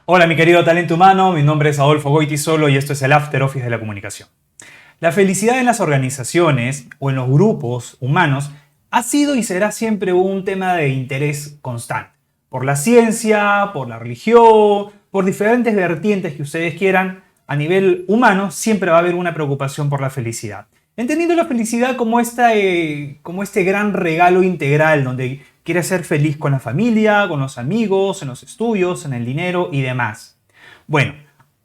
Hola mi querido talento humano, mi nombre es Adolfo Goytisolo y esto es el After Office de la comunicación. La felicidad en las organizaciones o en los grupos humanos ha sido y será siempre un tema de interés constante. Por la ciencia, por la religión, por diferentes vertientes que ustedes quieran, a nivel humano siempre va a haber una preocupación por la felicidad. Entendiendo la felicidad como este gran regalo integral donde quieres ser feliz con la familia, con los amigos, en los estudios, en el dinero y demás. Bueno,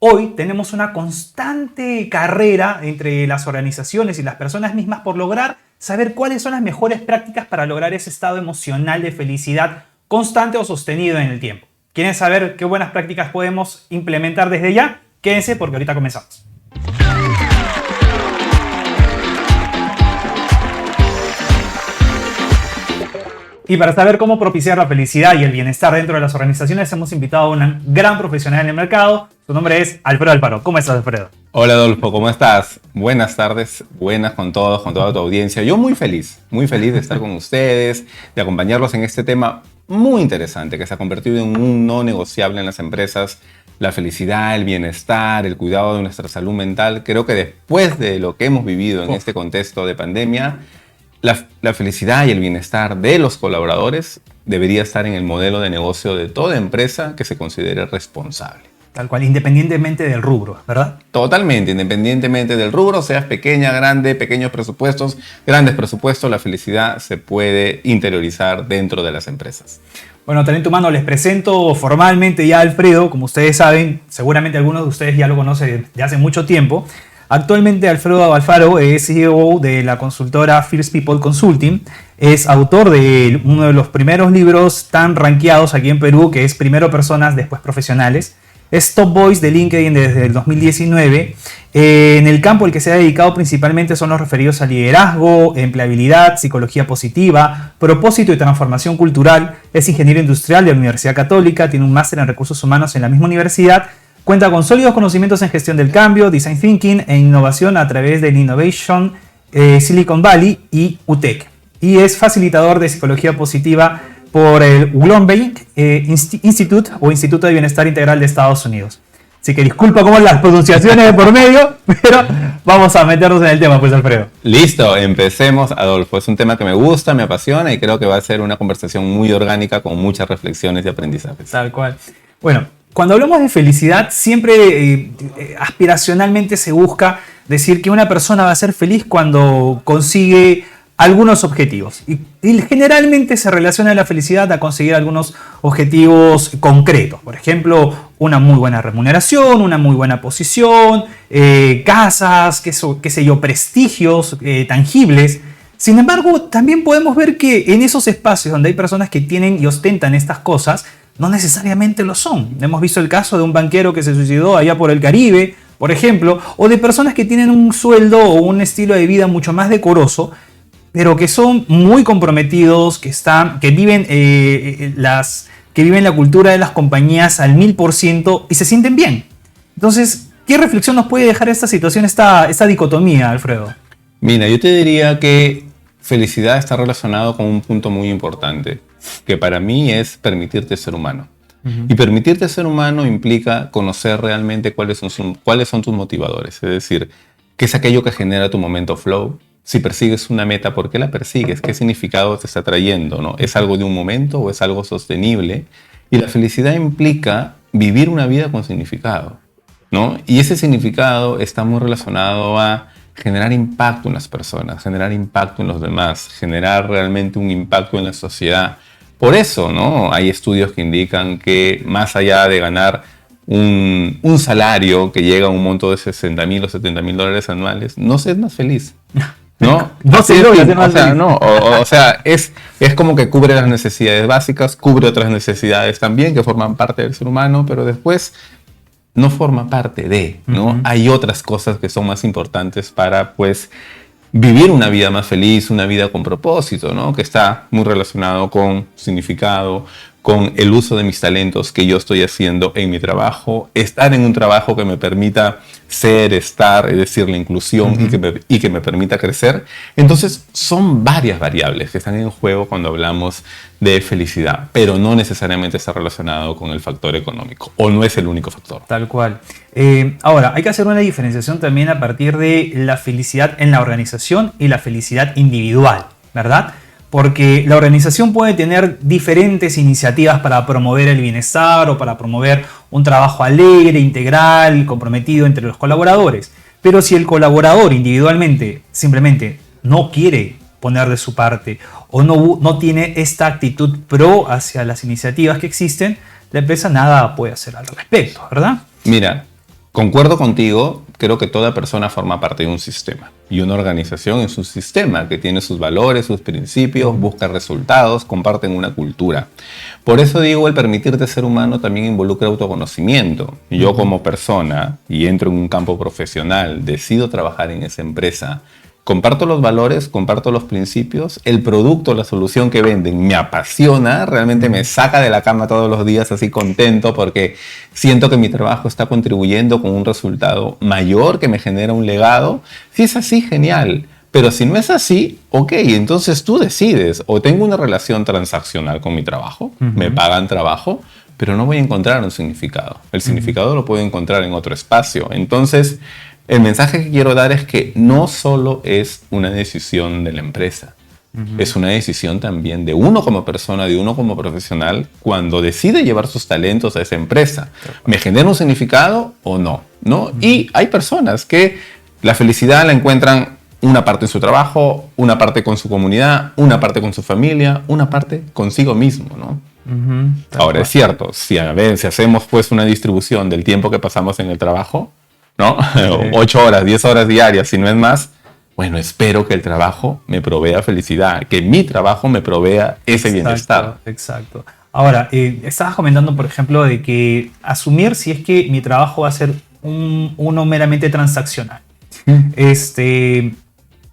hoy tenemos una constante carrera entre las organizaciones y las personas mismas por lograr saber cuáles son las mejores prácticas para lograr ese estado emocional de felicidad constante o sostenido en el tiempo. ¿Quieren saber qué buenas prácticas podemos implementar desde ya? Quédense porque ahorita comenzamos. Y para saber cómo propiciar la felicidad y el bienestar dentro de las organizaciones, hemos invitado a un gran profesional en el mercado. Su nombre es Alfredo Alfaro. ¿Cómo estás, Alfredo? Hola, Adolfo, ¿cómo estás? Buenas tardes, buenas con todos, con toda tu audiencia. Yo muy feliz de estar con ustedes, de acompañarlos en este tema muy interesante que se ha convertido en un no negociable en las empresas. La felicidad, el bienestar, el cuidado de nuestra salud mental. Creo que después de lo que hemos vivido en este contexto de pandemia, la felicidad y el bienestar de los colaboradores debería estar en el modelo de negocio de toda empresa que se considere responsable. Tal cual, independientemente del rubro, ¿verdad? Totalmente, independientemente del rubro, seas pequeña, grande, pequeños presupuestos, grandes presupuestos, la felicidad se puede interiorizar dentro de las empresas. Bueno, talento humano, les presento formalmente ya a Alfredo. Como ustedes saben, seguramente algunos de ustedes ya lo conocen de hace mucho tiempo. Actualmente Alfredo Alfaro es CEO de la consultora First People Consulting. Es autor de uno de los primeros libros tan rankeados aquí en Perú, que es Primero Personas, después Profesionales. Es Top Voice de LinkedIn desde el 2019. En el campo al que se ha dedicado principalmente son los referidos a liderazgo, empleabilidad, psicología positiva, propósito y transformación cultural. Es ingeniero industrial de la Universidad Católica, tiene un máster en recursos humanos en la misma universidad. Cuenta con sólidos conocimientos en gestión del cambio, design thinking e innovación a través del Innovation Silicon Valley y UTEC. Y es facilitador de psicología positiva por el Golombek Institute o Instituto de Bienestar Integral de Estados Unidos. Así que disculpa como las pronunciaciones de por medio, pero vamos a meternos en el tema, pues, Alfredo. Listo, empecemos, Adolfo. Es un tema que me gusta, me apasiona y creo que va a ser una conversación muy orgánica con muchas reflexiones y aprendizajes. Tal cual. Bueno, cuando hablamos de felicidad, siempre aspiracionalmente se busca decir que una persona va a ser feliz cuando consigue algunos objetivos. Y generalmente se relaciona la felicidad a conseguir algunos objetivos concretos. Por ejemplo, una muy buena remuneración, una muy buena posición, casas, qué sé yo, prestigios tangibles. Sin embargo, también podemos ver que en esos espacios donde hay personas que tienen y ostentan estas cosas, no necesariamente lo son. Hemos visto el caso de un banquero que se suicidó allá por el Caribe, por ejemplo, o de personas que tienen un sueldo o un estilo de vida mucho más decoroso, pero que son muy comprometidos, que viven la cultura de las compañías al 1000% y se sienten bien. Entonces, ¿qué reflexión nos puede dejar esta situación, esta dicotomía, Alfredo? Mira, yo te diría que felicidad está relacionado con un punto muy importante, que para mí es permitirte ser humano. Y permitirte ser humano implica conocer realmente cuáles son tus motivadores. Es decir, qué es aquello que genera tu momento flow. Si persigues una meta, ¿por qué la persigues? ¿Qué significado te está trayendo, ¿no? ¿Es algo de un momento o es algo sostenible? Y la felicidad implica vivir una vida con significado, ¿no? Y ese significado está muy relacionado a generar impacto en las personas, generar impacto en los demás, generar realmente un impacto en la sociedad. Por eso, ¿no? Hay estudios que indican que más allá de ganar un salario que llega a un monto de $60,000 o $70,000 anuales, no seas más feliz, ¿no? No se logra ser más feliz. No, o sea, es como que cubre las necesidades básicas, cubre otras necesidades también que forman parte del ser humano, pero después no forma parte de, ¿no? Hay otras cosas que son más importantes para, pues, vivir una vida más feliz, una vida con propósito, ¿no? Que está muy relacionado con significado, con el uso de mis talentos que yo estoy haciendo en mi trabajo, estar en un trabajo que me permita ser, estar, es decir, la inclusión y que me permita crecer. Entonces, son varias variables que están en juego cuando hablamos de felicidad, pero no necesariamente está relacionado con el factor económico, o no es el único factor. Tal cual. Ahora, hay que hacer una diferenciación también a partir de la felicidad en la organización y la felicidad individual, ¿verdad? Porque la organización puede tener diferentes iniciativas para promover el bienestar o para promover un trabajo alegre, integral, comprometido entre los colaboradores. Pero si el colaborador individualmente simplemente no quiere poner de su parte o no tiene esta actitud pro hacia las iniciativas que existen, la empresa nada puede hacer al respecto, ¿verdad? Mira, concuerdo contigo, creo que toda persona forma parte de un sistema y una organización es un sistema que tiene sus valores, sus principios, busca resultados, comparten una cultura. Por eso digo, el permitirte ser humano también involucra autoconocimiento. Yo como persona, y entro en un campo profesional, decido trabajar en esa empresa, comparto los valores, comparto los principios, el producto, la solución que venden me apasiona, realmente me saca de la cama todos los días así contento porque siento que mi trabajo está contribuyendo con un resultado mayor que me genera un legado. Si es así, genial. Pero si no es así, ok, entonces tú decides. O tengo una relación transaccional con mi trabajo, me pagan trabajo, pero no voy a encontrar un significado. El significado lo puedo encontrar en otro espacio. Entonces, el mensaje que quiero dar es que no solo es una decisión de la empresa, es una decisión también de uno como persona, de uno como profesional, cuando decide llevar sus talentos a esa empresa. ¿Me genera un significado o no? ¿No? Y hay personas que la felicidad la encuentran una parte en su trabajo, una parte con su comunidad, una parte con su familia, una parte consigo mismo, ¿no? Ahora, es cierto, si hacemos pues una distribución del tiempo que pasamos en el trabajo, ¿no? 8 horas, 10 horas diarias, si no es más, bueno, espero que el trabajo me provea felicidad, que mi trabajo me provea ese bienestar. Exacto. Ahora, estabas comentando, por ejemplo, de que asumir si es que mi trabajo va a ser uno meramente transaccional.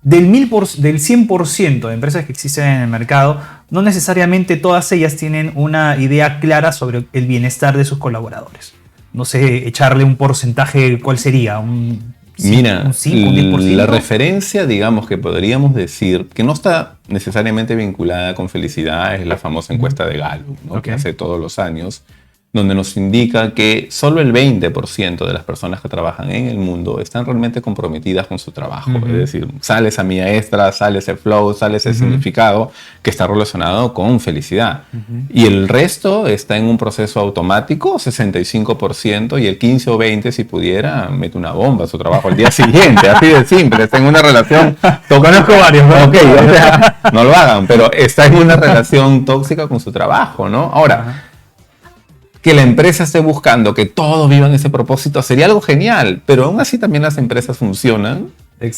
Del 100% de empresas que existen en el mercado, no necesariamente todas ellas tienen una idea clara sobre el bienestar de sus colaboradores. No sé, echarle un porcentaje, ¿cuál sería? Mira, un 5, un 10%. La referencia, digamos, que podríamos decir, que no está necesariamente vinculada con felicidad, es la famosa encuesta de Gallup, ¿no? Que hace todos los años, donde nos indica que solo el 20% de las personas que trabajan en el mundo están realmente comprometidas con su trabajo. Es decir, sale esa milla extra, sale ese flow, sale ese significado que está relacionado con felicidad. Y el resto está en un proceso automático, 65%, y el 15 o 20, si pudiera, mete una bomba a su trabajo al día siguiente. Así de simple, está en una relación... Conozco varios, ¿no? Ok, o sea, no lo hagan, pero está en una relación tóxica con su trabajo, ¿no? Ahora... que la empresa esté buscando que todos vivan ese propósito sería algo genial, pero aún así también las empresas funcionan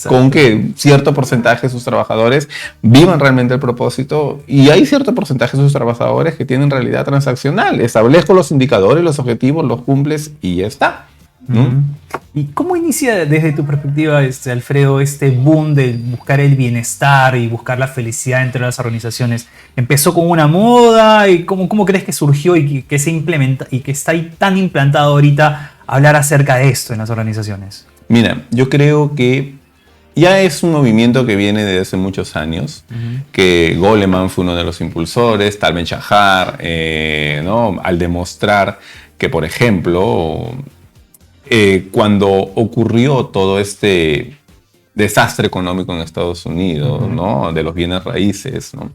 con que cierto porcentaje de sus trabajadores vivan realmente el propósito y hay cierto porcentaje de sus trabajadores que tienen realidad transaccional. Establezco los indicadores, los objetivos, los cumples y ya está, ¿no? ¿Y cómo inicia desde tu perspectiva, Alfredo, este boom de buscar el bienestar y buscar la felicidad entre las organizaciones? ¿Empezó como una moda? ¿Y cómo crees que surgió y que se implementa y que está ahí tan implantado ahorita hablar acerca de esto en las organizaciones? Mira, yo creo que ya es un movimiento que viene desde hace muchos años, que Goleman fue uno de los impulsores, Tal Ben-Shahar, ¿no? Al demostrar que, por ejemplo... cuando ocurrió todo este desastre económico en Estados Unidos, ¿no? De los bienes raíces, ¿no?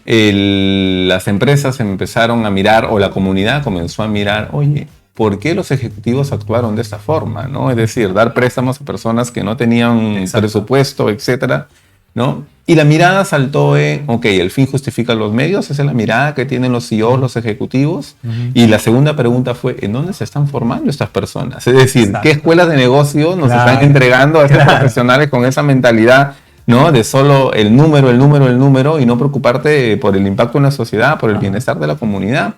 Las empresas empezaron a mirar, o la comunidad comenzó a mirar, oye, ¿por qué los ejecutivos actuaron de esta forma, ¿no? Es decir, dar préstamos a personas que no tenían presupuesto, etcétera, ¿no? Y la mirada saltó en, ok, el fin justifica los medios, esa es la mirada que tienen los CEOs, los ejecutivos. Y la segunda pregunta fue, ¿en dónde se están formando estas personas? Es decir, ¿qué escuelas de negocio nos están entregando a estos profesionales con esa mentalidad, ¿no? De solo el número, y no preocuparte por el impacto en la sociedad, por el bienestar de la comunidad?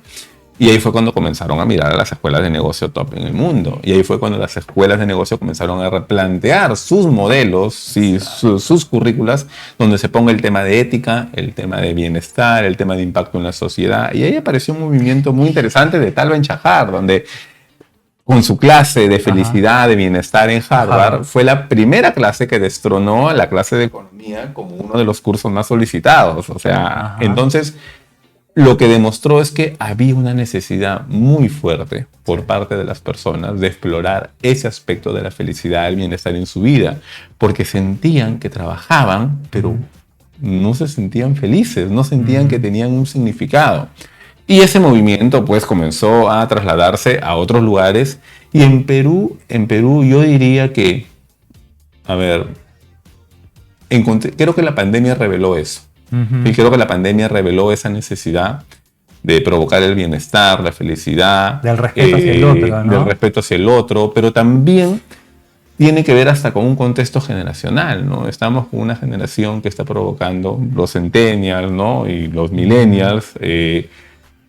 Y ahí fue cuando comenzaron a mirar a las escuelas de negocio top en el mundo. Y ahí fue cuando las escuelas de negocio comenzaron a replantear sus modelos y sus currículas, donde se ponga el tema de ética, el tema de bienestar, el tema de impacto en la sociedad. Y ahí apareció un movimiento muy interesante de Tal Ben-Shahar, donde con su clase de felicidad, de bienestar en Harvard, fue la primera clase que destronó a la clase de economía como uno de los cursos más solicitados. O sea, entonces lo que demostró es que había una necesidad muy fuerte por parte de las personas de explorar ese aspecto de la felicidad, el bienestar en su vida, porque sentían que trabajaban, pero no se sentían felices, no sentían que tenían un significado. Y ese movimiento pues comenzó a trasladarse a otros lugares, y en Perú yo diría que, a ver, creo que la pandemia reveló eso. Y creo que la pandemia reveló esa necesidad de provocar el bienestar, la felicidad. Del respeto hacia el otro, ¿no? Del respeto hacia el otro, pero también tiene que ver hasta con un contexto generacional, ¿no? Estamos con una generación que está provocando los centennials, ¿no? Y los millennials,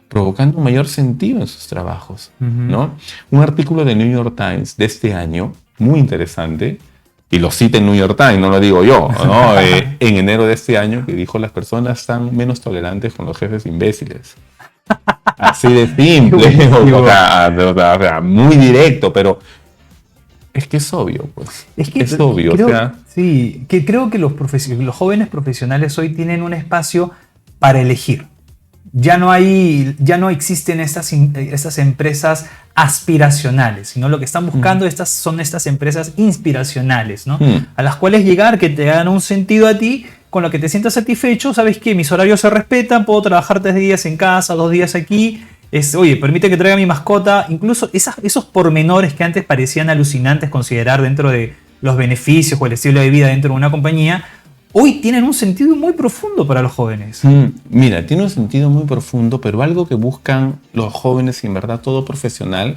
provocando un mayor sentido en sus trabajos, ¿no? Un artículo de New York Times de este año, muy interesante, y lo cita en New York Times, no lo digo yo, ¿no? En enero de este año, que dijo: las personas están menos tolerantes con los jefes imbéciles. Así de simple, o sea, muy directo, pero es que es obvio, pues. Es que es obvio, creo, o sea. Sí, que creo que los jóvenes profesionales hoy tienen un espacio para elegir. Ya no existen estas empresas aspiracionales, sino lo que están buscando son estas empresas inspiracionales, ¿no? A las cuales llegar, que te dan un sentido a ti, con lo que te sientas satisfecho. Sabes que mis horarios se respetan, puedo trabajar 3 días en casa, 2 días aquí. Oye, permite que traiga mi mascota. Incluso esos pormenores que antes parecían alucinantes considerar dentro de los beneficios o el estilo de vida dentro de una compañía, hoy tienen un sentido muy profundo para los jóvenes. Mira, tiene un sentido muy profundo, pero algo que buscan los jóvenes, y en verdad todo profesional,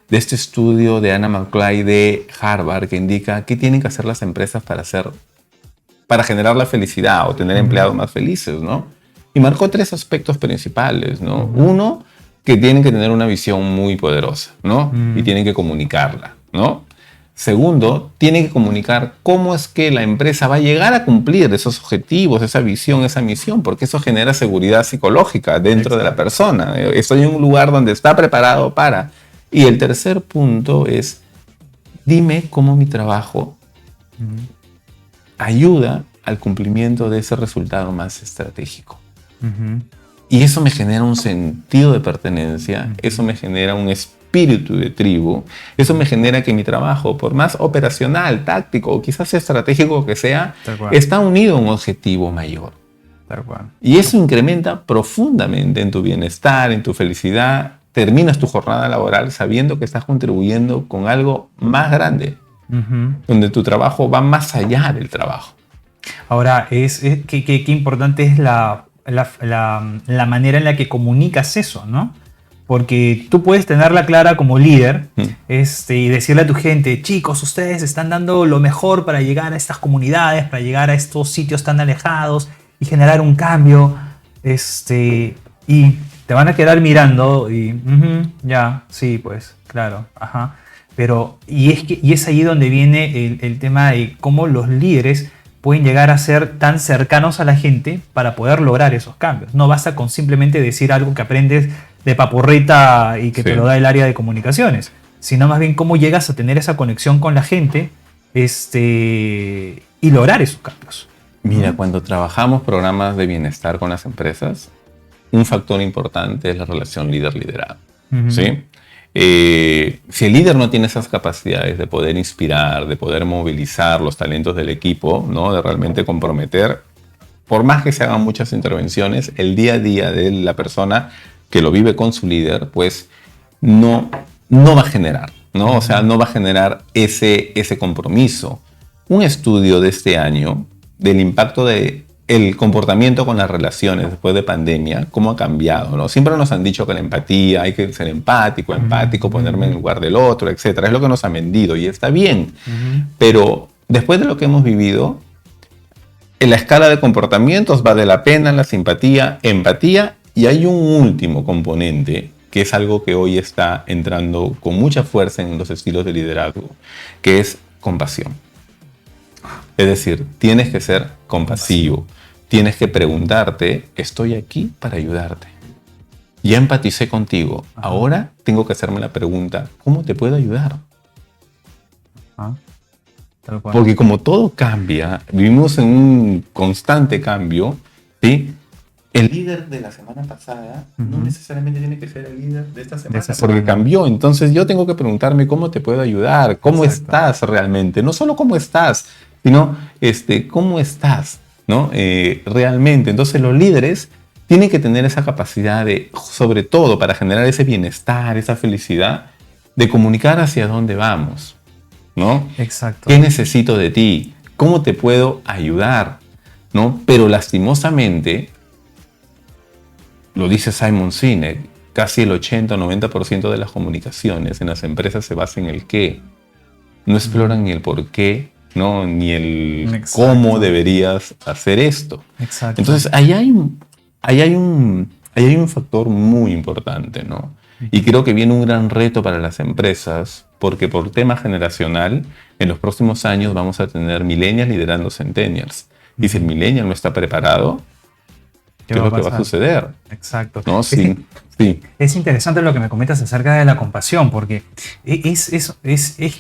de este estudio de Anna McClay de Harvard, que indica qué tienen que hacer las empresas para generar la felicidad o tener empleados más felices, ¿no? Y marcó 3 aspectos principales, ¿no? Uno, que tienen que tener una visión muy poderosa, ¿no? Y tienen que comunicarla, ¿no? Segundo, tiene que comunicar cómo es que la empresa va a llegar a cumplir esos objetivos, esa visión, esa misión, porque eso genera seguridad psicológica dentro de la persona. Estoy en un lugar donde está preparado para. Y el tercer punto es: dime cómo mi trabajo ayuda al cumplimiento de ese resultado más estratégico. Y eso me genera un sentido de pertenencia, eso me genera un espíritu de tribu, eso me genera que mi trabajo, por más operacional, táctico o quizás estratégico que sea, está unido a un objetivo mayor. Y eso incrementa profundamente en tu bienestar, en tu felicidad. Terminas tu jornada laboral sabiendo que estás contribuyendo con algo más grande, donde tu trabajo va más allá del trabajo. Ahora, qué importante es la manera en la que comunicas eso, ¿no? Porque tú puedes tenerla clara como líder y decirle a tu gente: chicos, ustedes están dando lo mejor para llegar a estas comunidades, para llegar a estos sitios tan alejados y generar un cambio. Y te van a quedar mirando y ya, sí, pues, claro, ajá. Pero, y es ahí donde viene el tema de cómo los líderes pueden llegar a ser tan cercanos a la gente para poder lograr esos cambios. No basta con simplemente decir algo que aprendes de papurrita y que te lo da el área de comunicaciones, sino más bien cómo llegas a tener esa conexión con la gente y lograr esos cambios. Mira, cuando trabajamos programas de bienestar con las empresas, un factor importante es la relación líder-liderado. ¿Sí? Si el líder no tiene esas capacidades de poder inspirar, de poder movilizar los talentos del equipo, ¿no? De realmente comprometer, por más que se hagan muchas intervenciones, el día a día de la persona que lo vive con su líder, pues no va a generar, ¿no? O sea, no va a generar ese compromiso. Un estudio de este año del impacto del comportamiento con las relaciones después de pandemia, cómo ha cambiado, ¿no? Siempre nos han dicho que la empatía, hay que ser empático, ponerme en el lugar del otro, etc. Es lo que nos han vendido y está bien. Pero después de lo que hemos vivido, en la escala de comportamientos va de la pena, la simpatía, empatía, y hay un último componente que es algo que hoy está entrando con mucha fuerza en los estilos de liderazgo, que es compasión. Es decir, tienes que ser compasivo, tienes que preguntarte, estoy aquí para ayudarte. Ya empaticé contigo, ahora tengo que hacerme la pregunta, ¿cómo te puedo ayudar? Tal cual. Porque como todo cambia, vivimos en un constante cambio, ¿sí? El líder de la semana pasada no necesariamente tiene que ser el líder de esta semana, porque cambió. Entonces yo tengo que preguntarme cómo te puedo ayudar, cómo estás realmente. No solo cómo estás, sino cómo estás, ¿no? Realmente. Entonces los líderes tienen que tener esa capacidad de, sobre todo para generar ese bienestar, esa felicidad, de comunicar hacia dónde vamos, ¿no? Exacto. ¿Qué necesito de ti? ¿Cómo te puedo ayudar? ¿No? Pero lastimosamente, lo dice Simon Sinek, casi el 80 o 90% de las comunicaciones en las empresas se basa en el qué. No exploran ni el por qué, ¿no? Ni el cómo deberías hacer esto. Exacto. Entonces, ahí hay un factor muy importante, ¿no? Y creo que viene un gran reto para las empresas, porque por tema generacional, en los próximos años vamos a tener millennials liderando centennials. Y si el millennial no está preparado, ¿qué es lo que va a suceder? Exacto. ¿No? Sí. Es interesante lo que me comentas acerca de la compasión, porque es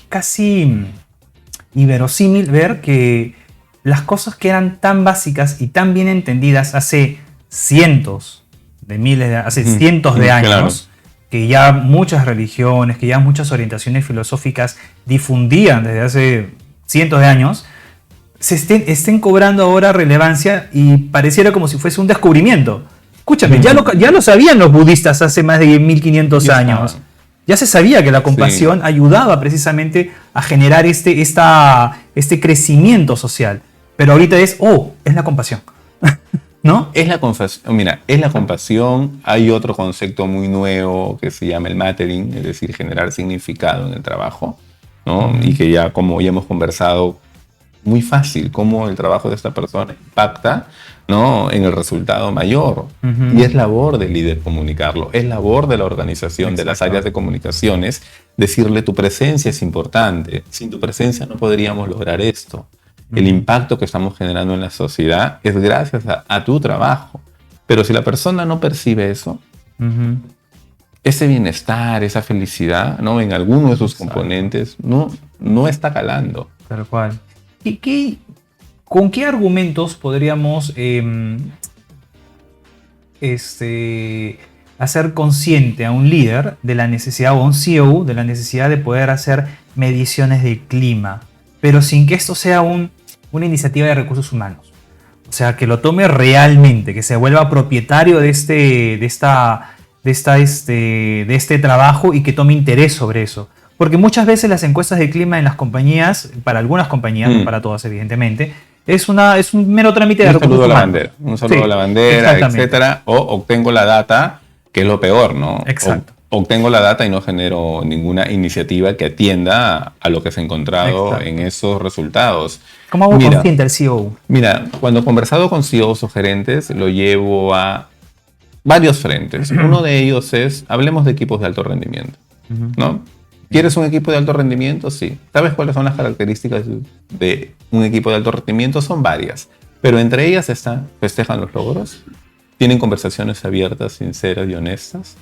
casi inverosímil ver que las cosas que eran tan básicas y tan bien entendidas hace cientos de años, que ya muchas religiones, que ya muchas orientaciones filosóficas difundían desde hace cientos de años, se estén cobrando ahora relevancia y pareciera como si fuese un descubrimiento. Escúchame, ya lo sabían los budistas hace más de 1500 años. Ya se sabía que la compasión ayudaba precisamente a generar este crecimiento social. Pero ahorita es la compasión. ¿No? Es la compasión. Hay otro concepto muy nuevo que se llama el mattering, es decir, generar significado en el trabajo, ¿no? Y que ya, como ya hemos conversado, muy fácil cómo el trabajo de esta persona impacta, ¿no? En el resultado mayor. Y es labor del líder comunicarlo, es labor de la organización, de las áreas de comunicaciones, decirle tu presencia es importante, sin tu presencia no podríamos lograr esto. El impacto que estamos generando en la sociedad es gracias a tu trabajo. Pero si la persona no percibe eso, ese bienestar, esa felicidad, ¿no? En alguno de sus componentes, no está calando. Tal cual. ¿Con qué argumentos podríamos hacer consciente a un líder de la necesidad, o a un CEO, de la necesidad de poder hacer mediciones del clima, pero sin que esto sea una iniciativa de recursos humanos? O sea, que lo tome realmente, que se vuelva propietario de este trabajo y que tome interés sobre eso. Porque muchas veces las encuestas de clima en las compañías, para algunas compañías, no para todas evidentemente, es un mero trámite de recursos humanos. Un saludo a la bandera, etcétera. O obtengo la data, que es lo peor, ¿no? Exacto. Obtengo la data y no genero ninguna iniciativa que atienda a lo que se ha encontrado en esos resultados. ¿Cómo hago consciente al CEO? Mira, cuando he conversado con CEOs o gerentes, lo llevo a varios frentes. Uno de ellos es, hablemos de equipos de alto rendimiento, ¿no? ¿Quieres un equipo de alto rendimiento? Sí. ¿Sabes cuáles son las características de un equipo de alto rendimiento? Son varias. Pero entre ellas están, festejan los logros, tienen conversaciones abiertas, sinceras y honestas,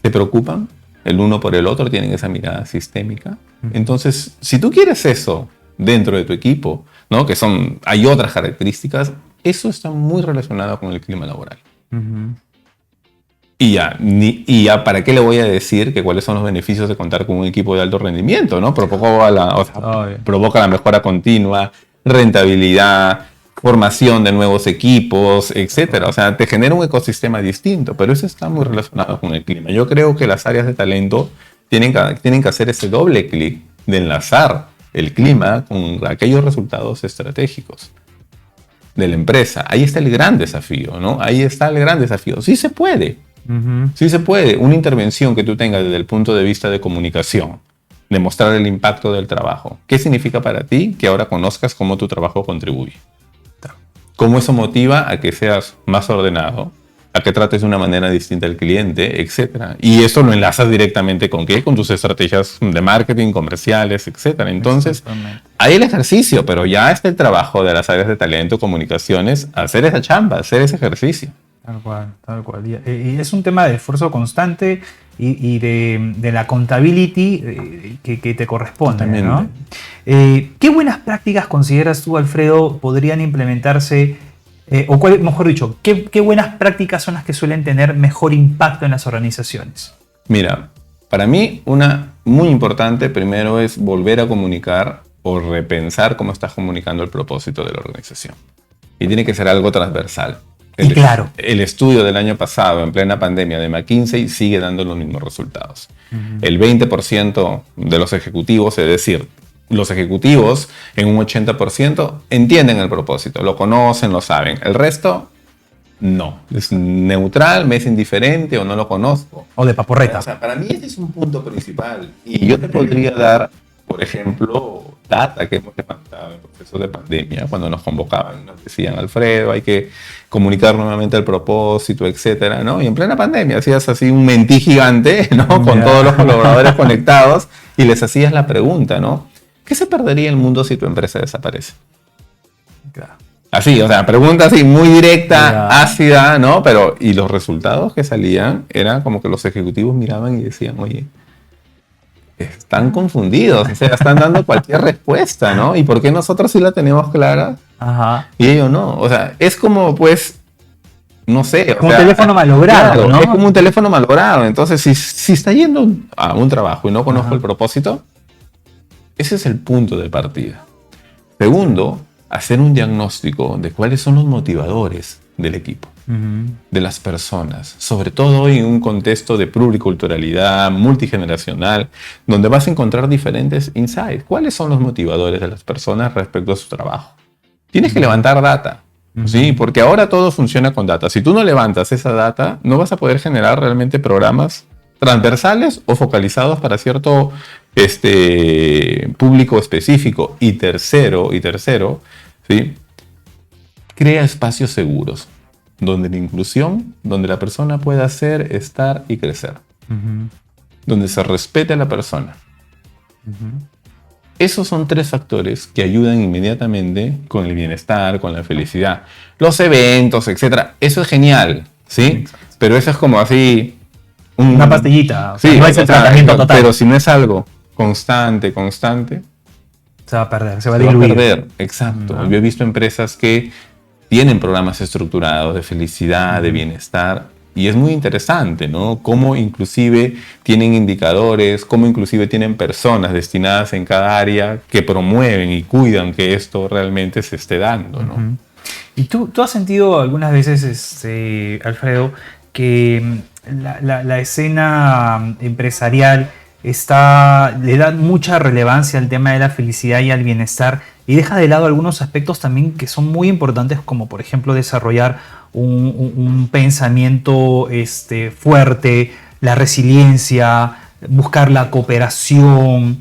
se preocupan el uno por el otro, tienen esa mirada sistémica. Entonces, si tú quieres eso dentro de tu equipo, ¿no? Hay otras características, eso está muy relacionado con el clima laboral. Y ya, ¿para qué le voy a decir que cuáles son los beneficios de contar con un equipo de alto rendimiento, ¿no? Provoca la mejora continua, rentabilidad, formación de nuevos equipos, etcétera. O sea, te genera un ecosistema distinto, pero eso está muy relacionado con el clima. Yo creo que las áreas de talento tienen que hacer ese doble clic de enlazar el clima con aquellos resultados estratégicos de la empresa. Ahí está el gran desafío, ¿no? Ahí está el gran desafío. Sí se puede. Sí se puede. Una intervención que tú tengas desde el punto de vista de comunicación, demostrar el impacto del trabajo. ¿Qué significa para ti que ahora conozcas cómo tu trabajo contribuye? Cómo eso motiva a que seas más ordenado, a que trates de una manera distinta al cliente, etc. Y eso lo enlazas directamente ¿con qué? Con tus estrategias de marketing, comerciales, etc. Entonces, hay el ejercicio, pero ya está el trabajo de las áreas de talento, comunicaciones, hacer esa chamba, hacer ese ejercicio. Tal cual, tal cual. Y es un tema de esfuerzo constante y de la accountability que te corresponde, ¿no? ¿Qué buenas prácticas consideras tú, Alfredo, podrían implementarse? Mejor dicho, ¿qué buenas prácticas son las que suelen tener mejor impacto en las organizaciones? Mira, para mí una muy importante primero es volver a comunicar o repensar cómo estás comunicando el propósito de la organización. Y tiene que ser algo transversal. Claro. El estudio del año pasado, en plena pandemia, de McKinsey, sigue dando los mismos resultados. El 20% de los ejecutivos, es decir, los ejecutivos en un 80% entienden el propósito, lo conocen, lo saben. El resto, no. Es neutral, me es indiferente o no lo conozco. O de paporreta. O sea, para mí ese es un punto principal. Y yo te podría dar, por ejemplo, data que hemos levantado en el proceso de pandemia, cuando nos convocaban, nos decían, Alfredo, hay que comunicar nuevamente el propósito, etcétera, ¿no? Y en plena pandemia hacías así un mentí gigante, ¿no? Con todos los colaboradores conectados y les hacías la pregunta, ¿no? ¿Qué se perdería el mundo si tu empresa desaparece? Claro. Así, o sea, pregunta así muy directa, ácida, ¿no? Pero, y los resultados que salían eran como que los ejecutivos miraban y decían, oye, están confundidos, o sea, están dando cualquier respuesta, ¿no? ¿Y por qué nosotros sí la tenemos clara? Ajá. Y ellos no. O sea, es como, pues, no sé. Como un teléfono malogrado, claro, ¿no? Es como un teléfono malogrado. Entonces, si está yendo a un trabajo y no conozco el propósito, ese es el punto de partida. Segundo, hacer un diagnóstico de cuáles son los motivadores del equipo, de las personas, sobre todo hoy en un contexto de pluriculturalidad, multigeneracional, donde vas a encontrar diferentes insights. ¿Cuáles son los motivadores de las personas respecto a su trabajo? Tienes que levantar data, ¿sí? Porque ahora todo funciona con data. Si tú no levantas esa data, no vas a poder generar realmente programas transversales o focalizados para cierto público específico. Y tercero, ¿sí? Crea espacios seguros, donde la inclusión, donde la persona pueda ser, estar y crecer. Donde se respete a la persona. Esos son 3 factores que ayudan inmediatamente con el bienestar, con la felicidad. Los eventos, etcétera, eso es genial, ¿sí? Pero eso es como así... Una pastillita, o sea, sí, no es el tratamiento total. Pero si no es algo constante, se va a perder, se va a diluir. diluir. Va a perder, exacto. Yo he visto empresas que tienen programas estructurados de felicidad, de bienestar, y es muy interesante, ¿no? Cómo inclusive tienen indicadores, cómo inclusive tienen personas destinadas en cada área que promueven y cuidan que esto realmente se esté dando, ¿no? ¿Y tú has sentido algunas veces, Alfredo, que la escena empresarial le da mucha relevancia al tema de la felicidad y al bienestar y deja de lado algunos aspectos también que son muy importantes, como por ejemplo desarrollar un pensamiento fuerte, la resiliencia, buscar la cooperación,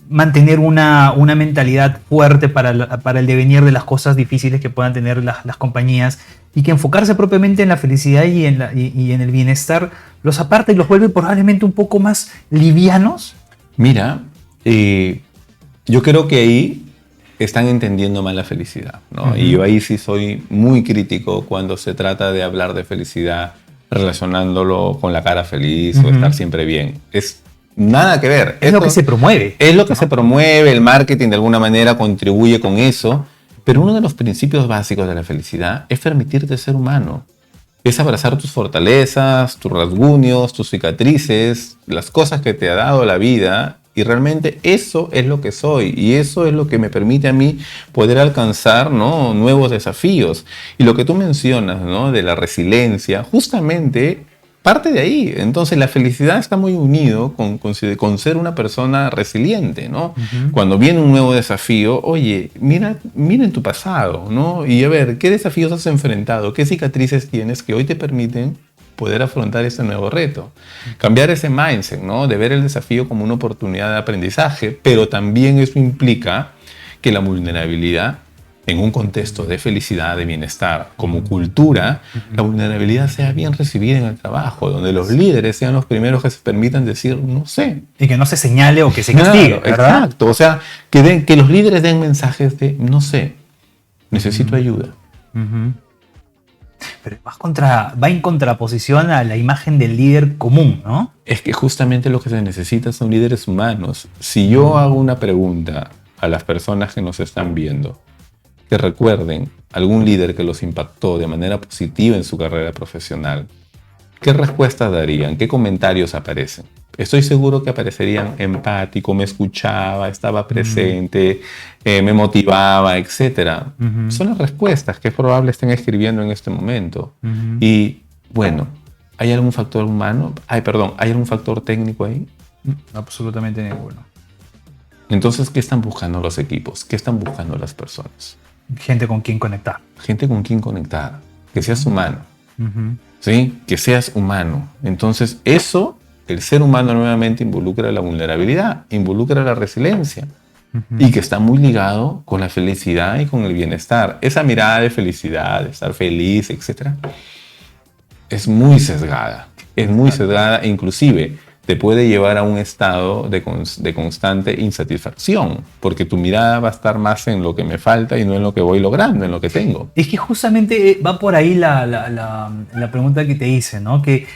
mantener una mentalidad fuerte para el devenir de las cosas difíciles que puedan tener las compañías, y que enfocarse propiamente en la felicidad y en el bienestar los aparta y los vuelve probablemente un poco más livianos? Mira, yo creo que ahí están entendiendo mal la felicidad, ¿no? Y yo ahí sí soy muy crítico cuando se trata de hablar de felicidad relacionándolo con la cara feliz o estar siempre bien. Es nada que ver. Es lo que se promueve. Es lo que se promueve, el marketing de alguna manera contribuye con eso, pero uno de los principios básicos de la felicidad es permitirte ser humano. Es abrazar tus fortalezas, tus rasguños, tus cicatrices, las cosas que te ha dado la vida, y realmente eso es lo que soy y eso es lo que me permite a mí poder alcanzar, ¿no?, nuevos desafíos. Y lo que tú mencionas, ¿no?, de la resiliencia, justamente parte de ahí. Entonces la felicidad está muy unido con ser una persona resiliente, ¿no? Cuando viene un nuevo desafío, oye, mira en tu pasado, ¿no? Y a ver, ¿qué desafíos has enfrentado? ¿Qué cicatrices tienes que hoy te permiten poder afrontar este nuevo reto? Cambiar ese mindset, ¿no? De ver el desafío como una oportunidad de aprendizaje, pero también eso implica que la vulnerabilidad en un contexto de felicidad, de bienestar, como cultura, la vulnerabilidad sea bien recibida en el trabajo, donde los líderes sean los primeros que se permitan decir, no sé. Y que no se señale o que se castigue, Claro, ¿verdad? exacto. O sea, que los líderes den mensajes de, no sé, necesito ayuda. Pero va en contraposición a la imagen del líder común, ¿no? Es que justamente lo que se necesita son líderes humanos. Si yo hago una pregunta a las personas que nos están viendo, que recuerden algún líder que los impactó de manera positiva en su carrera profesional, ¿qué respuestas darían? ¿Qué comentarios aparecen? Estoy seguro que aparecerían empático, me escuchaba, estaba presente, me motivaba, etc. Son las respuestas que es probable estén escribiendo en este momento. Y bueno, ¿hay algún factor humano? ¿hay algún factor técnico ahí? Absolutamente ninguno. Entonces, ¿qué están buscando los equipos? ¿Qué están buscando las personas? Gente con quien conectar. Gente con quien conectar. Que seas humano. ¿Sí? Que seas humano. Entonces, eso, el ser humano nuevamente involucra la vulnerabilidad, involucra la resiliencia. Y que está muy ligado con la felicidad y con el bienestar. Esa mirada de felicidad, de estar feliz, etc., es muy sesgada. Es muy sesgada e inclusive te puede llevar a un estado de constante insatisfacción, porque tu mirada va a estar más en lo que me falta y no en lo que voy logrando, en lo que tengo. Es que justamente va por ahí la pregunta que te hice, ¿no? Que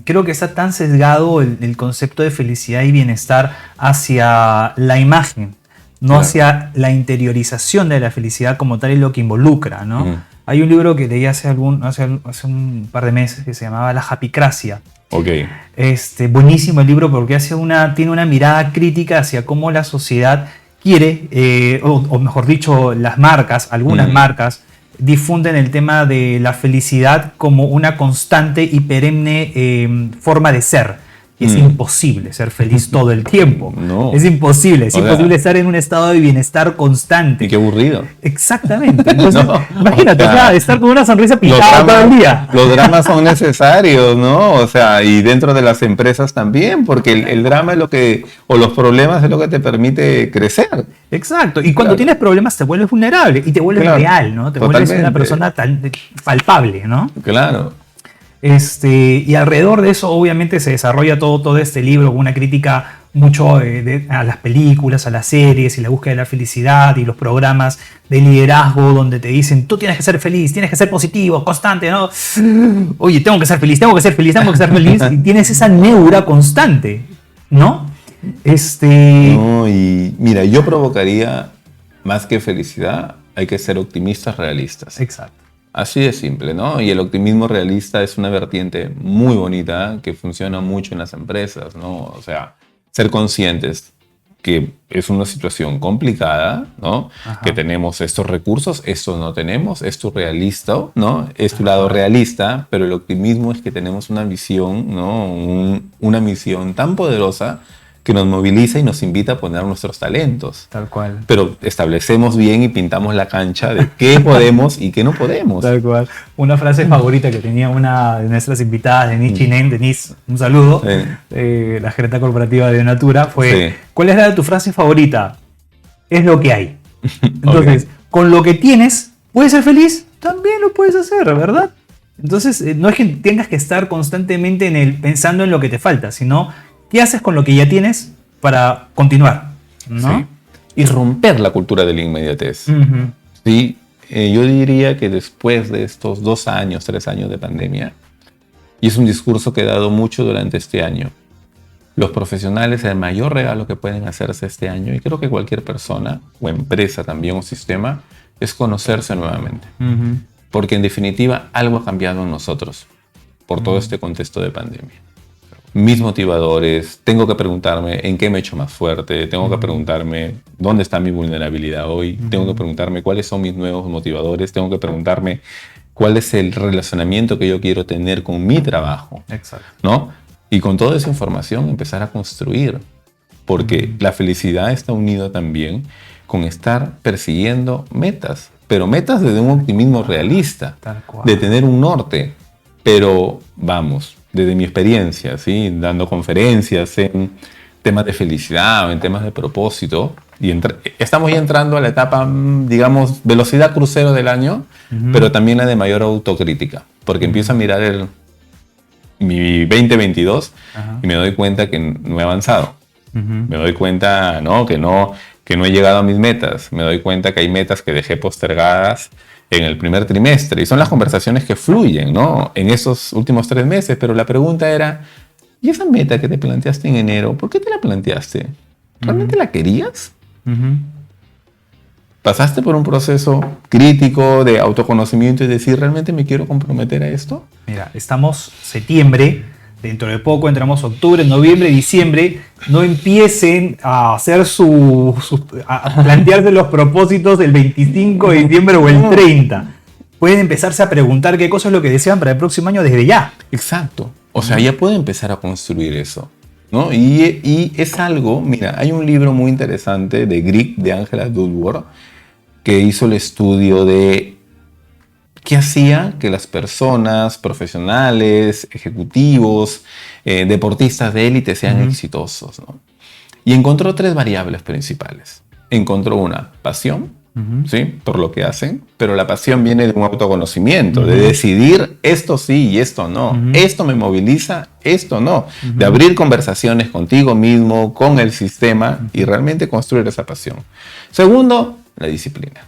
creo que está tan sesgado el concepto de felicidad y bienestar hacia la imagen, no Claro. hacia la interiorización de la felicidad como tal y lo que involucra, ¿no? Hay un libro que leí hace un par de meses que se llamaba La Japicracia. Ok. Buenísimo el libro porque tiene una mirada crítica hacia cómo la sociedad quiere, o mejor dicho, las marcas, algunas marcas, difunden el tema de la felicidad como una constante y perenne forma de ser. Y es imposible ser feliz todo el tiempo. No. Es imposible. Es O sea, imposible estar en un estado de bienestar constante. Y qué aburrido. Exactamente. Entonces, No, imagínate, o sea, claro, estar con una sonrisa pintada todo el día. Los dramas son necesarios, ¿no? O sea, y dentro de las empresas también, porque el drama es lo que, o los problemas es lo que te permite crecer. Exacto. Y cuando Claro. tienes problemas te vuelves vulnerable y te vuelves Claro. real, ¿no? Te vuelves una Totalmente. persona palpable, ¿no? Claro. Y alrededor de eso, obviamente, se desarrolla todo este libro con una crítica mucho a las películas, a las series y la búsqueda de la felicidad y los programas de liderazgo donde te dicen, tú tienes que ser feliz, tienes que ser positivo, constante, ¿no? Oye, tengo que ser feliz, tengo que ser feliz, tengo que ser feliz. Y tienes esa neura constante, ¿no? No, y mira, yo provocaría más que felicidad, hay que ser optimistas realistas. Exacto. Así de simple, ¿no? Y el optimismo realista es una vertiente muy bonita que funciona mucho en las empresas, ¿no? O sea, ser conscientes que es una situación complicada, ¿no? Ajá. Que tenemos estos recursos, estos no tenemos, esto realista, ¿no? Es tu lado realista, pero el optimismo es que tenemos una visión, ¿no? Una misión tan poderosa que nos moviliza y nos invita a poner nuestros talentos. Tal cual. Pero establecemos bien y pintamos la cancha de qué podemos y qué no podemos. Tal cual. Una frase favorita que tenía una de nuestras invitadas, Denise Chinen, Denise, un saludo, la gerente corporativa de Natura, fue, Sí. ¿cuál era tu frase favorita? Es lo que hay. Entonces, con lo que tienes, ¿puedes ser feliz? También lo puedes hacer, ¿verdad? Entonces, no es que tengas que estar constantemente pensando en lo que te falta, sino ¿qué haces con lo que ya tienes para continuar? ¿no? Sí. Y romper la cultura de la inmediatez. Uh-huh. ¿Sí? Yo diría que después de estos 2 años, 3 años de pandemia, y es un discurso que he dado mucho durante este año, los profesionales, el mayor regalo que pueden hacerse este año, y creo que cualquier persona, o empresa también, o sistema, es conocerse nuevamente. Uh-huh. Porque en definitiva algo ha cambiado en nosotros por todo este contexto de pandemia. Mis motivadores, tengo que preguntarme en qué me he hecho más fuerte, tengo que preguntarme dónde está mi vulnerabilidad hoy, tengo que preguntarme cuáles son mis nuevos motivadores, tengo que preguntarme cuál es el relacionamiento que yo quiero tener con mi trabajo. Exacto. ¿No? Y con toda esa información empezar a construir, porque la felicidad está unida también con estar persiguiendo metas, pero metas desde un optimismo realista, Tal cual. de tener un norte, pero vamos, desde mi experiencia, ¿sí? Dando conferencias en temas de felicidad o en temas de propósito, Estamos ya entrando a la etapa, digamos, velocidad crucero del año, pero también la de mayor autocrítica, porque empiezo a mirar mi 2022 y me doy cuenta que no he avanzado. Me doy cuenta, ¿no? Que no he llegado a mis metas. Me doy cuenta que hay metas que dejé postergadas en el primer trimestre. Y son las conversaciones que fluyen, ¿no? En esos últimos 3 meses. Pero la pregunta era, ¿y esa meta que te planteaste en enero, por qué te la planteaste? ¿Realmente la querías? ¿Pasaste por un proceso crítico de autoconocimiento y decir, ¿realmente me quiero comprometer a esto? Mira, estamos septiembre, dentro de poco entramos octubre, noviembre, diciembre. No empiecen a hacer a plantearse los propósitos el 25 de diciembre o el 30. Pueden empezarse a preguntar qué cosa es lo que desean para el próximo año desde ya. Exacto. O sea, ya pueden empezar a construir eso, ¿no? Y es algo, mira, hay un libro muy interesante de Greek, de Angela Duckworth, que hizo el estudio de qué hacía que las personas profesionales, ejecutivos, deportistas de élite sean exitosos, ¿no? Y encontró 3 variables principales. Encontró una pasión, ¿sí? Por lo que hacen, pero la pasión viene de un autoconocimiento, de decidir esto sí y esto no, esto me moviliza, esto no, de abrir conversaciones contigo mismo, con el sistema y realmente construir esa pasión. Segundo, la disciplina.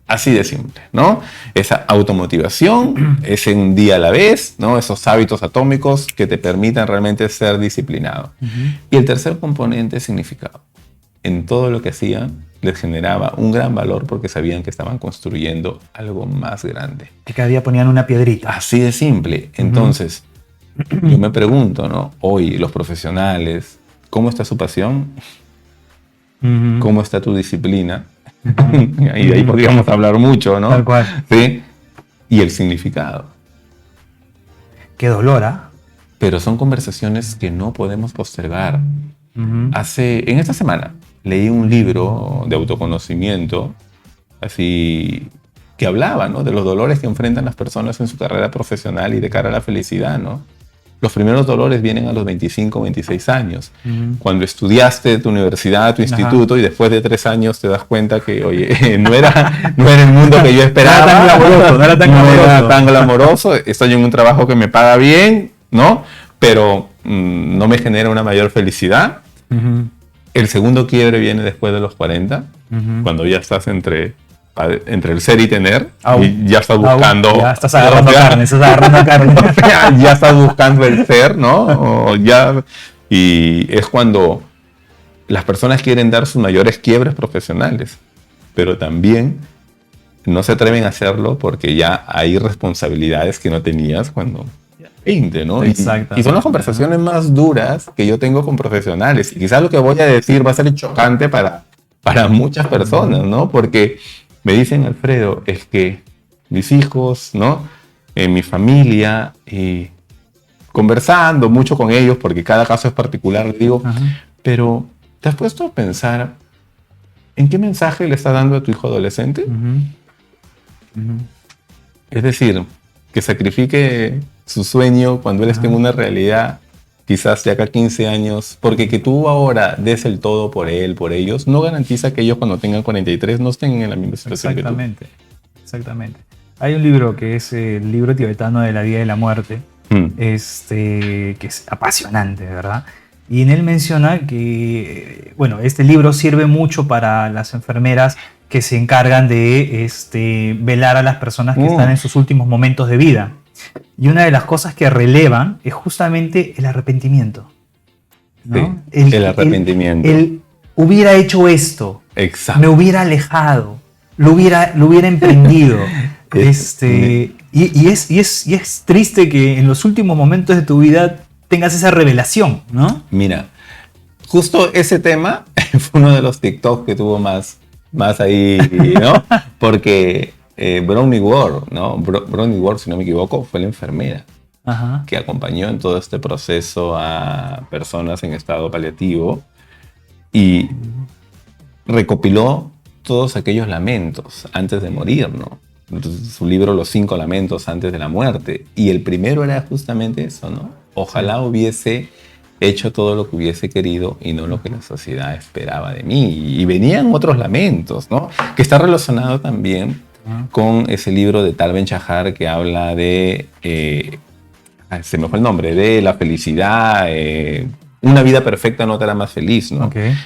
Así de simple, ¿no? Esa automotivación, ese un día a la vez, ¿no? Esos hábitos atómicos que te permitan realmente ser disciplinado. Y el tercer componente es significado. En todo lo que hacían, les generaba un gran valor porque sabían que estaban construyendo algo más grande. Que cada día ponían una piedrita. Así de simple. Entonces, yo me pregunto, ¿no? Hoy, los profesionales, ¿cómo está su pasión? ¿Cómo está tu disciplina? Y de ahí podríamos hablar mucho, ¿no? Tal cual. ¿Sí? Y el significado. Qué dolor, ¿ah? Pero son conversaciones que no podemos postergar. En esta semana leí un libro de autoconocimiento, así, que hablaba, ¿no? De los dolores que enfrentan las personas en su carrera profesional y de cara a la felicidad, ¿no? Los primeros dolores vienen a los 25, 26 años. Cuando estudiaste tu universidad, tu instituto, y después de 3 años te das cuenta que, oye, no era el mundo que yo esperaba. No era tan glamoroso. Estoy en un trabajo que me paga bien, ¿no? Pero no me genera una mayor felicidad. El segundo quiebre viene después de los 40, cuando ya estás entre el ser y tener, y ya estás buscando... Ya estás agarrando carne, ya estás buscando el ser, ¿no? Y es cuando las personas quieren dar sus mayores quiebres profesionales, pero también no se atreven a hacerlo porque ya hay responsabilidades que no tenías cuando... 20, ¿no? Y son las conversaciones más duras que yo tengo con profesionales. Y quizás lo que voy a decir va a ser chocante para muchas personas, ¿no? Porque me dicen, Alfredo, es que mis hijos, ¿no? Mi familia, y conversando mucho con ellos, porque cada caso es particular, les digo, pero ¿te has puesto a pensar en qué mensaje le está dando a tu hijo adolescente? Es decir, que sacrifique su sueño cuando él esté en una realidad, quizás de acá 15 años, porque que tú ahora des el todo por él, por ellos, no garantiza que ellos cuando tengan 43 no estén en la misma situación que tú. Exactamente. Hay un libro que es el libro tibetano de la vida y la muerte, que es apasionante, ¿verdad? Y en él menciona que, bueno, este libro sirve mucho para las enfermeras que se encargan de velar a las personas que están en sus últimos momentos de vida. Y una de las cosas que relevan es justamente el arrepentimiento, ¿no? Sí, el arrepentimiento. Él hubiera hecho esto, exacto, me hubiera alejado, lo hubiera emprendido. Y es triste que en los últimos momentos de tu vida tengas esa revelación, ¿no? Mira, justo ese tema fue uno de los TikTok que tuvo más ahí, ¿no? Porque Bronnie Ward, ¿no? Bronnie Ward, si no me equivoco, fue la enfermera que acompañó en todo este proceso a personas en estado paliativo y recopiló todos aquellos lamentos antes de morir, ¿no? Entonces, su libro Los 5 lamentos antes de la muerte. Y el primero era justamente eso, ¿no? Ojalá hubiese he hecho todo lo que hubiese querido y no lo que la sociedad esperaba de mí. Y venían otros lamentos, ¿no? Que está relacionado también con ese libro de Tal Ben-Shahar que habla de, se me fue el nombre, de la felicidad, una vida perfecta no te hará más feliz, ¿no? Okay.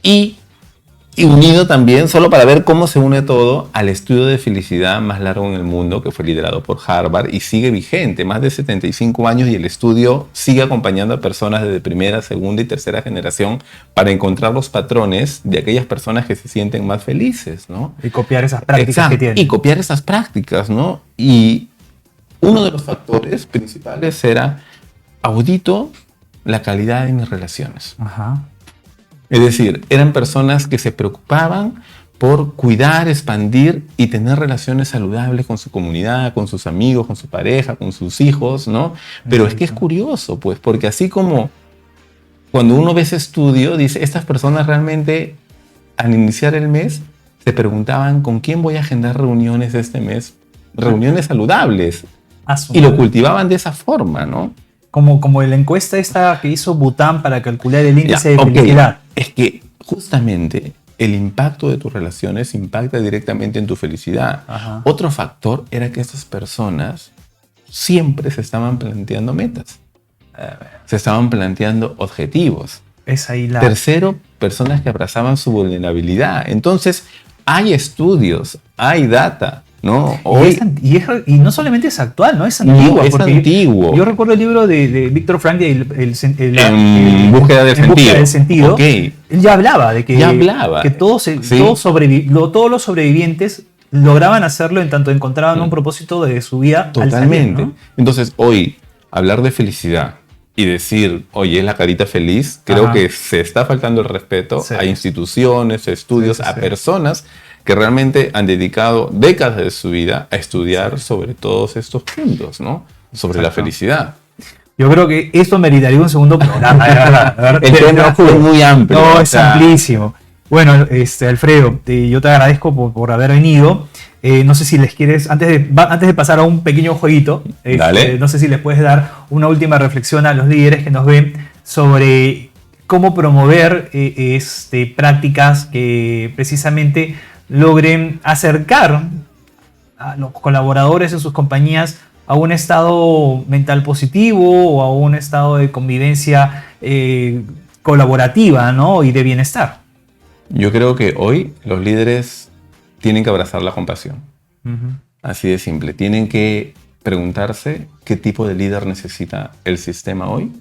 Y unido también, solo para ver cómo se une todo, al estudio de felicidad más largo en el mundo, que fue liderado por Harvard y sigue vigente, más de 75 años, y el estudio sigue acompañando a personas de primera, segunda y tercera generación para encontrar los patrones de aquellas personas que se sienten más felices, ¿no? Y copiar esas prácticas. Exacto, que tienen. y copiar esas prácticas, ¿no? Y uno de los factores principales era audito la calidad de mis relaciones. Ajá. Es decir, eran personas que se preocupaban por cuidar, expandir y tener relaciones saludables con su comunidad, con sus amigos, con su pareja, con sus hijos, ¿no? Pero es que es curioso, pues, porque así como cuando uno ve ese estudio, dice, estas personas realmente al iniciar el mes se preguntaban con quién voy a agendar reuniones este mes, reuniones saludables, y lo cultivaban de esa forma, ¿no? Como la encuesta esta que hizo Bután para calcular el índice de felicidad. Es que justamente el impacto de tus relaciones impacta directamente en tu felicidad. Ajá. Otro factor era que estas personas siempre se estaban planteando metas. Se estaban planteando objetivos. Es ahí la... Tercero, personas que abrazaban su vulnerabilidad. Entonces, hay estudios, hay data, ¿no? Hoy, y no solamente es actual, ¿no? Es antiguo. No, es antiguo. Yo recuerdo el libro de Viktor Frankl, En búsqueda del sentido. Okay. Él ya hablaba de que todos los sobrevivientes lograban hacerlo en tanto encontraban un propósito de su vida. Totalmente. Al salir, ¿no? Entonces, hoy, hablar de felicidad y decir, oye, es la carita feliz, creo que se está faltando el respeto a instituciones, a estudios, a personas que realmente han dedicado décadas de su vida a estudiar sobre todos estos puntos, ¿no? Sobre la felicidad. Yo creo que esto meritaría un segundo programa. El tema es muy amplio. No, es amplísimo. Bueno, Alfredo, yo te agradezco por haber venido. No sé si les quieres, antes de pasar a un pequeño jueguito, no sé si les puedes dar una última reflexión a los líderes que nos ven sobre cómo promover prácticas que precisamente logren acercar a los colaboradores en sus compañías a un estado mental positivo o a un estado de convivencia colaborativa, ¿no? Y de bienestar. Yo creo que hoy los líderes tienen que abrazar la compasión. Así de simple. Tienen que preguntarse qué tipo de líder necesita el sistema hoy,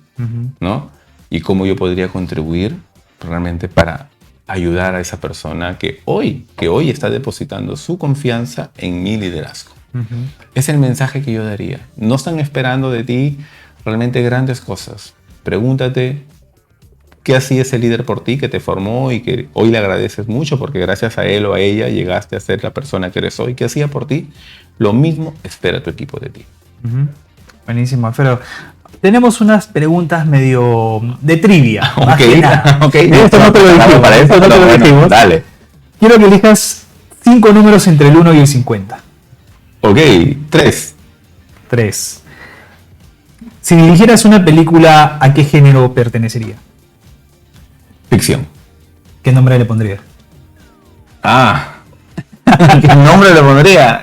¿no? Y cómo yo podría contribuir realmente para ayudar a esa persona que hoy está depositando su confianza en mi liderazgo. Es el mensaje que yo daría. No están esperando de ti realmente grandes cosas. Pregúntate qué hacía ese líder por ti, que te formó y que hoy le agradeces mucho porque gracias a él o a ella llegaste a ser la persona que eres hoy. ¿Qué hacía por ti? Lo mismo espera tu equipo de ti. Buenísimo, Alfredo. Tenemos unas preguntas medio de trivia. Esto no te lo dijimos. Para eso no te lo dijimos. Dale. Quiero que elijas 5 números entre el 1 y el 50. Ok, 3. 3. Si dirigieras una película, ¿a qué género pertenecería? Ficción. ¿Qué nombre le pondrías? ¿Qué nombre le pondría?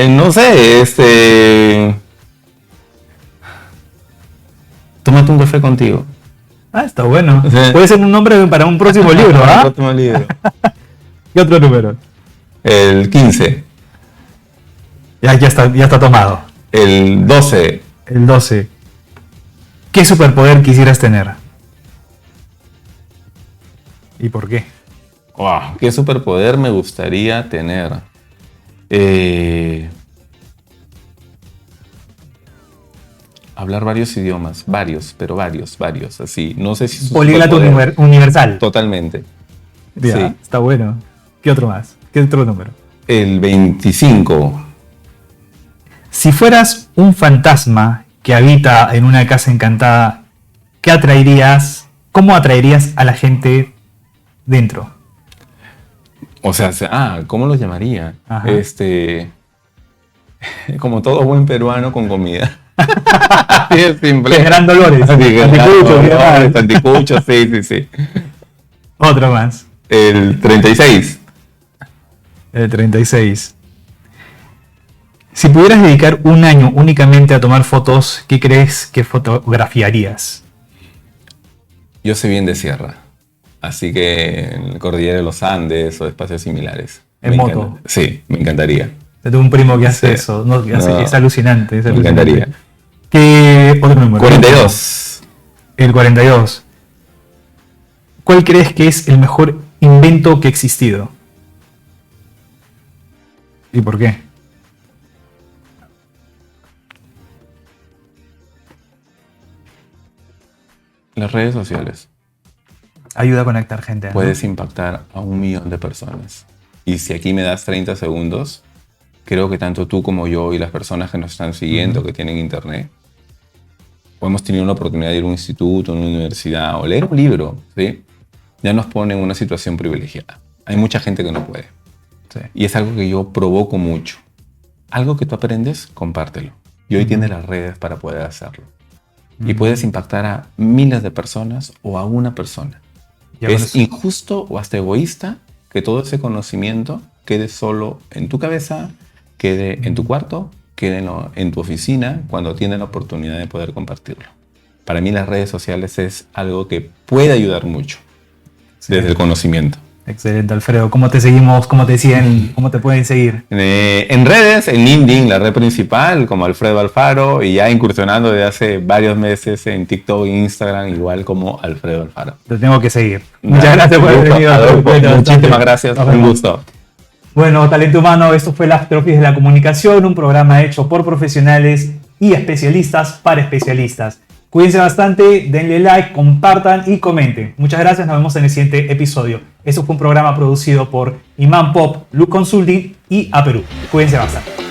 No sé, Tómate un café contigo. Está bueno. Sí. Puede ser un nombre para un próximo libro, ¿ah? Un próximo libro. ¿Qué otro número? El 15. Ya está tomado. El 12. El 12. ¿Qué superpoder quisieras tener? ¿Y por qué? Wow, ¿qué superpoder me gustaría tener? Hablar varios idiomas, varios, así. No sé si... Políglota universal. Totalmente. Ya, sí. Está bueno. ¿Qué otro más? ¿Qué otro número? El 25. Si fueras un fantasma que habita en una casa encantada, ¿qué atraerías? ¿Cómo atraerías a la gente dentro? O sea, ¿cómo los llamaría? Como todo buen peruano con comida. Así es simple. Gran Dolores. Así que, Anticucho, Dolores, anticucho, sí. Otro más. El 36. El 36. Si pudieras dedicar un año únicamente a tomar fotos, ¿qué crees que fotografiarías? Yo soy bien de sierra. Así que en la cordillera de los Andes o espacios similares. ¿En moto? Sí, me encantaría. Yo tengo un primo que hace Sí. eso. No, que No, es alucinante. Es me alucinante. encantaría. ¿Qué otro número? 42. El 42. ¿Cuál crees que es el mejor invento que ha existido? ¿Y por qué? Las redes sociales. Ayuda a conectar gente, ¿no? Puedes impactar a 1 millón de personas. Y si aquí me das 30 segundos, creo que tanto tú como yo y las personas que nos están siguiendo, que tienen internet, o hemos tenido la oportunidad de ir a un instituto, a una universidad o leer un libro, ¿sí? Ya nos pone en una situación privilegiada. Hay mucha gente que no puede. Sí. Y es algo que yo provoco mucho. Algo que tú aprendes, compártelo. Y hoy tienes las redes para poder hacerlo. Y puedes impactar a miles de personas o a una persona. Ya con Es eso- injusto o hasta egoísta que todo ese conocimiento quede solo en tu cabeza, quede en tu cuarto, quede en tu oficina cuando tienes la oportunidad de poder compartirlo. Para mí las redes sociales es algo que puede ayudar mucho Sí. desde el conocimiento. Excelente, Alfredo. ¿Cómo te seguimos? ¿Cómo te siguen? ¿Cómo te pueden seguir? En redes, en LinkedIn, la red principal, como Alfredo Alfaro, y ya incursionando desde hace varios meses en TikTok e Instagram, igual como Alfredo Alfaro. Te tengo que seguir. Muchas gracias por haber Gusto, venido. Adolfo, Bueno, muchísimas gracias, nos un vemos. gusto. Bueno, Talento Humano, esto fue Las Trophies de la Comunicación, un programa hecho por profesionales y especialistas para especialistas. Cuídense bastante, denle like, compartan y comenten. Muchas gracias, nos vemos en el siguiente episodio. Esto fue un programa producido por Imán Pop, Look Consulting y A Perú. Cuídense bastante.